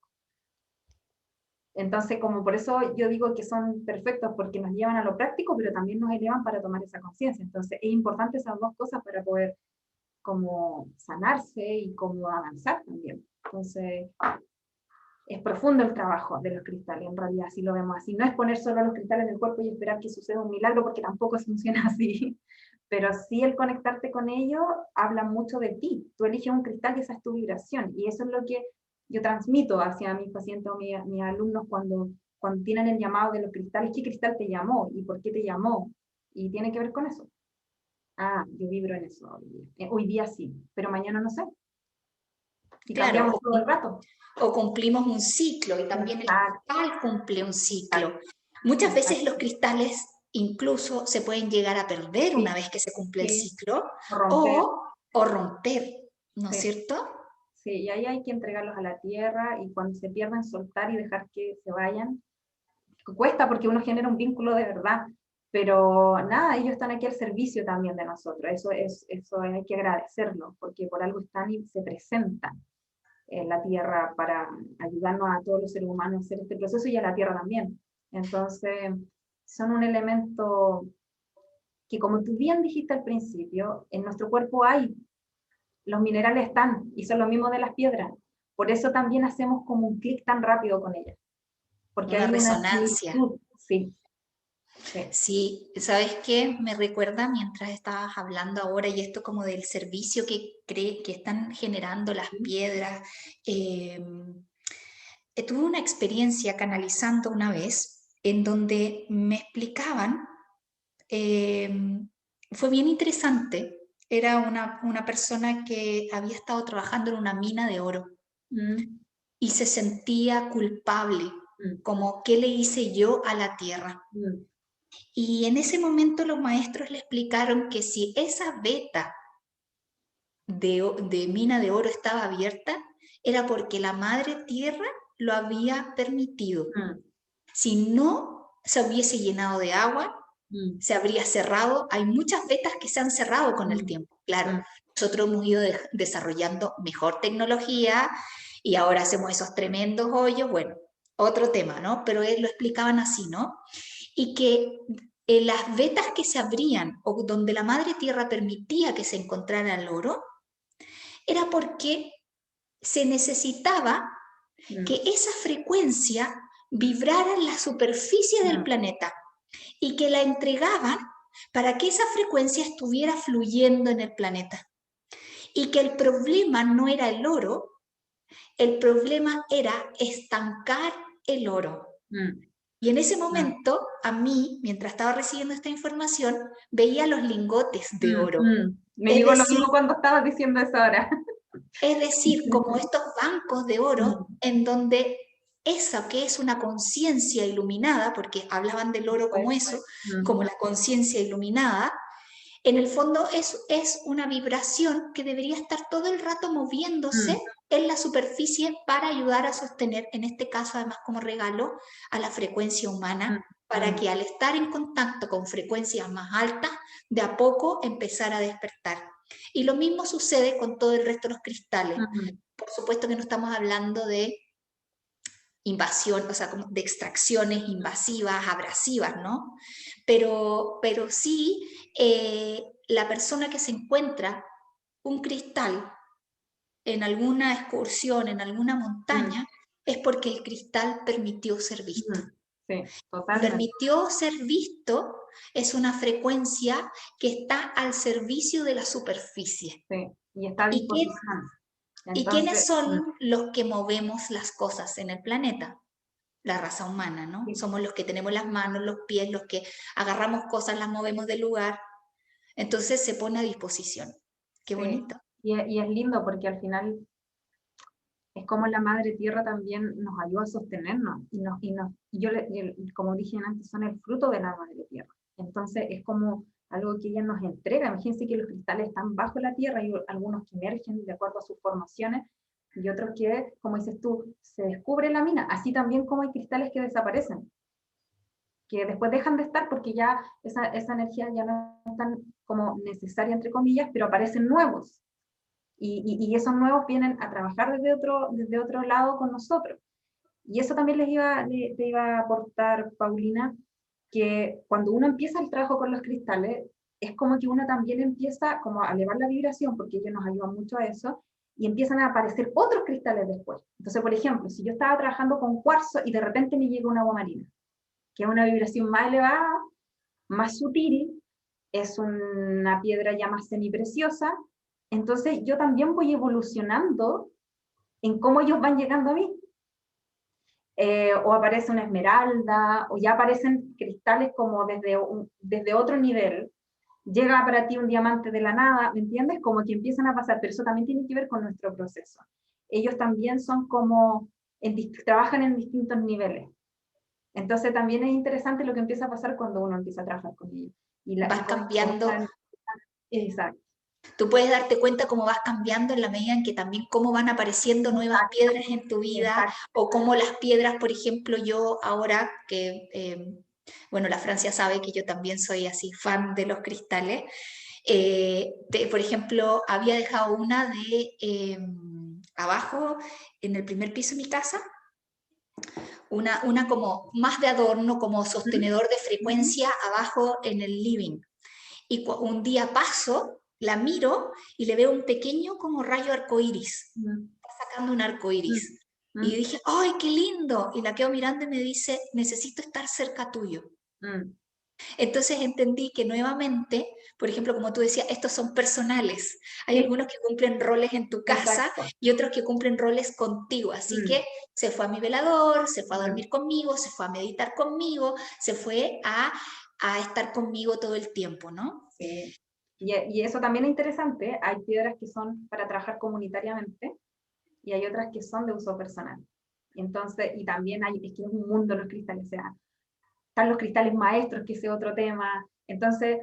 Entonces, como por eso yo digo que son perfectos porque nos llevan a lo práctico, pero también nos elevan para tomar esa conciencia. Entonces, es importante esas dos cosas para poder como sanarse y como avanzar también. Entonces, es profundo el trabajo de los cristales, en realidad, si lo vemos así. No es poner solo los cristales en el cuerpo y esperar que suceda un milagro, porque tampoco funciona así. Pero sí el conectarte con ellos habla mucho de ti. Tú eliges un cristal y esa es tu vibración. Y eso es lo que yo transmito hacia mis pacientes o mis alumnos cuando tienen el llamado de los cristales. ¿Qué cristal te llamó? ¿Y por qué te llamó? Y tiene que ver con eso. Yo vibro en eso hoy día. Hoy día sí, pero mañana no sé. y Claro, cambiamos todo el rato. o cumplimos un ciclo y también el Exacto, cristal cumple un ciclo. exacto, Muchas veces los exacto. cristales incluso se pueden llegar a perder una Sí, vez que se cumple el sí, ciclo romper, o romper, ¿no es sí. cierto? Sí, y ahí hay que entregarlos a la tierra y cuando se pierden soltar y dejar que se vayan. Cuesta porque uno genera un vínculo de verdad, pero nada, ellos están aquí al servicio también de nosotros. Eso hay que agradecerlo, porque por algo están y se presentan en la tierra para ayudarnos a todos los seres humanos a hacer este proceso y a la tierra también. Entonces, son un elemento que, como tú bien dijiste al principio, en nuestro cuerpo hay, los minerales están y son lo mismo de las piedras. Por eso también hacemos como un clic tan rápido con ellas, porque Una hay una resonancia. similitud, sí, sí. Sí, ¿sabes qué? Me recuerda mientras estabas hablando ahora y esto como del servicio que están generando las piedras. Tuve una experiencia canalizando una vez en donde me explicaban, eh, fue bien interesante, era una persona que había estado trabajando en una mina de oro Mm, y se sentía culpable, mm, como ¿qué le hice yo a la tierra? mm, Y en ese momento los maestros le explicaron que si esa veta de mina de oro estaba abierta, era porque la madre tierra lo había permitido. mm, Si no se hubiese llenado de agua, mm, se habría cerrado. Hay muchas vetas que se han cerrado con el mm, tiempo. Claro, mm, nosotros hemos ido desarrollando mejor tecnología y ahora hacemos esos tremendos hoyos. Bueno, otro tema, ¿no? Pero lo explicaban así, ¿no? Y que las vetas que se abrían o donde la madre tierra permitía que se encontrara el oro, era porque se necesitaba mm, que esa frecuencia vibrara en la superficie del mm, planeta y que la entregaban para que esa frecuencia estuviera fluyendo en el planeta. Y que el problema no era el oro, el problema era estancar el oro. mm, Y en ese mm, momento, a mí, mientras estaba recibiendo esta información, veía los lingotes de mm, oro. mm. Me Es llegó lo decir, mismo cuando estabas diciendo eso ahora. como estos bancos de oro Mm, en donde esa que es una conciencia iluminada, porque hablaban del oro como pues, eso, mm, como la conciencia iluminada, en el fondo es una vibración que debería estar todo el rato moviéndose mm, en la superficie para ayudar a sostener, en este caso además como regalo, a la frecuencia mm, humana, para mm, que al estar en contacto con frecuencias más altas, de a poco empezar a despertar. Y lo mismo sucede con todo el resto de los cristales. mm, Por supuesto que no estamos hablando de invasión, o sea, como de extracciones invasivas, abrasivas, ¿no? Pero sí, la persona que se encuentra un cristal en alguna excursión, en alguna mm, montaña, es porque el cristal permitió ser visto. mm. Sí, Y totalmente. permitió ser visto es una frecuencia que está al servicio de la superficie. Sí, y está a ¿Y, qué, disposición. ¿Y quiénes Entonces, son los que movemos las cosas en el planeta? La raza humana, ¿no? sí, Somos los que tenemos las manos, los pies, los que agarramos cosas, las movemos del lugar. Entonces se pone a disposición. Qué sí. bonito. Y es lindo porque al final es como la madre tierra también nos ayuda a sostenernos. Y como dije antes, son el fruto de la madre tierra. Entonces es como algo que ella nos entrega. Imagínense que los cristales están bajo la tierra y algunos que emergen de acuerdo a sus formaciones y otros que, como dices tú, se descubre la mina. Así también como hay cristales que desaparecen, que después dejan de estar porque ya esa energía ya no es tan como necesaria, entre comillas, pero aparecen nuevos y esos nuevos vienen a trabajar desde otro lado con nosotros. Y eso también te iba a aportar, Paulina, que cuando uno empieza el trabajo con los cristales, es como que uno también empieza como a elevar la vibración, porque ellos nos ayudan mucho a eso, y empiezan a aparecer otros cristales después. Entonces, por ejemplo, si yo estaba trabajando con cuarzo y de repente me llega un agua marina, que es una vibración más elevada, más sutil, es una piedra ya más semipreciosa, entonces yo también voy evolucionando en cómo ellos van llegando a mí. O aparece una esmeralda, o ya aparecen cristales como desde otro nivel. Llega para ti un diamante de la nada, ¿me entiendes? Como que empiezan a pasar, pero eso también tiene que ver con nuestro proceso. ellos también son como, trabajan en distintos niveles. Entonces también es interesante lo que empieza a pasar cuando uno empieza a trabajar con ellos. Vas cambiando. Exacto. Tú puedes darte cuenta cómo vas cambiando en la medida en que también cómo van apareciendo nuevas piedras en tu vida, Exacto. o cómo las piedras, por ejemplo, yo ahora que, bueno, la Francia sabe que yo también soy así fan de los cristales, por ejemplo, había dejado una de abajo en el primer piso de mi casa, una como más de adorno, como sostenedor de frecuencia abajo en el living. Y un día paso, la miro y le veo un pequeño como rayo arcoíris. Está sacando un arcoíris. Y dije, ¡ay, qué lindo! Y la quedo mirando y me dice, necesito estar cerca tuyo. Entonces entendí que nuevamente, por ejemplo, como tú decías, estos son personales. Hay algunos que cumplen roles en tu casa. Exacto. Y otros que cumplen roles contigo. Así que se fue a mi velador, se fue a dormir conmigo, se fue a meditar conmigo, se fue a estar conmigo todo el tiempo, ¿no? Sí. Y eso también es interesante. Hay piedras que son para trabajar comunitariamente y hay otras que son de uso personal. Entonces, y también es que es un mundo los cristales, o sea, están los cristales maestros, que ese es otro tema. Entonces,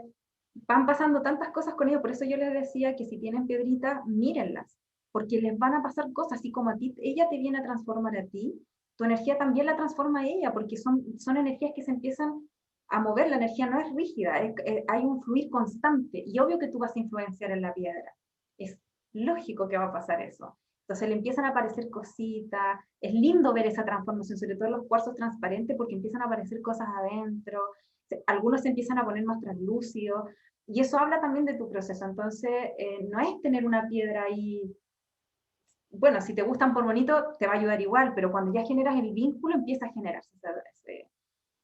van pasando tantas cosas con ellos, por eso yo les decía que si tienen piedritas, mírenlas, porque les van a pasar cosas, así como a ti, ella te viene a transformar a ti, tu energía también la transforma a ella, porque son energías que se empiezan a mover, la energía no es rígida, hay un fluir constante, y obvio que tú vas a influenciar en la piedra, es lógico que va a pasar eso. Entonces le empiezan a aparecer cositas, es lindo ver esa transformación, sobre todo en los cuarzos transparentes, porque empiezan a aparecer cosas adentro, algunos se empiezan a poner más translúcidos, y eso habla también de tu proceso. Entonces, no es tener una piedra ahí, bueno, si te gustan por bonito, te va a ayudar igual, pero cuando ya generas el vínculo, empieza a generarse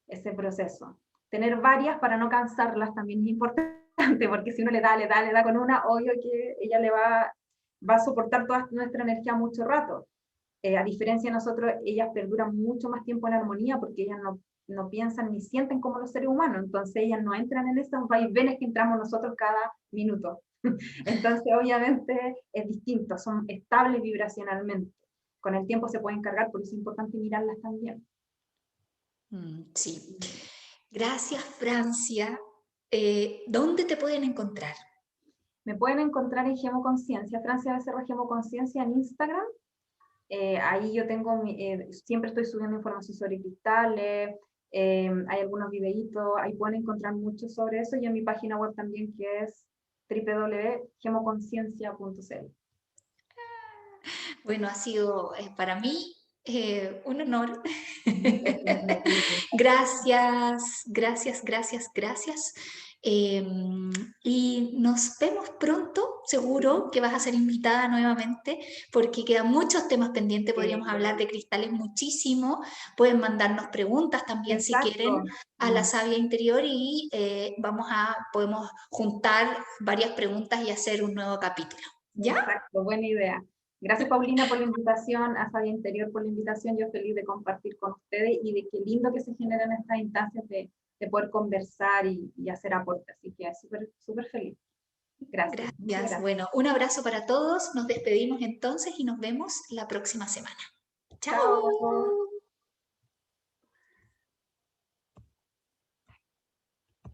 ese proceso. Tener varias para no cansarlas también es importante, porque si uno le da con una, obvio que ella le va a soportar toda nuestra energía mucho rato. A diferencia de nosotros, ellas perduran mucho más tiempo en armonía porque ellas no piensan ni sienten como los seres humanos, entonces ellas no entran en esos vaivenes que entramos nosotros cada minuto. Entonces, obviamente, es distinto, son estables vibracionalmente. Con el tiempo se pueden cargar, por eso es importante mirarlas también. Sí. Gracias, Francia. ¿Dónde te pueden encontrar? Me pueden encontrar en Gemoconciencia, Francia Becerra Gemoconciencia en Instagram. Ahí yo tengo, siempre estoy subiendo información sobre cristales, hay algunos videitos, ahí pueden encontrar mucho sobre eso, y en mi página web también, que es www.gemoconciencia.cl. Bueno, ha sido para mí un honor. Gracias, gracias, gracias, gracias. Y nos vemos pronto, seguro que vas a ser invitada nuevamente, porque quedan muchos temas pendientes, podríamos hablar de cristales muchísimo, pueden mandarnos preguntas también si quieren a la Sabia Interior, y podemos juntar varias preguntas y hacer un nuevo capítulo. ¿Ya? Exacto, buena idea. Gracias, Paulina, por la invitación, a Sabia Interior por la invitación. Yo feliz de compartir con ustedes y de qué lindo que se generan estas instancias de poder conversar y hacer aportes. Así que súper, súper feliz. Gracias. Gracias. Bueno, un abrazo para todos. Nos despedimos entonces y nos vemos la próxima semana. Chao.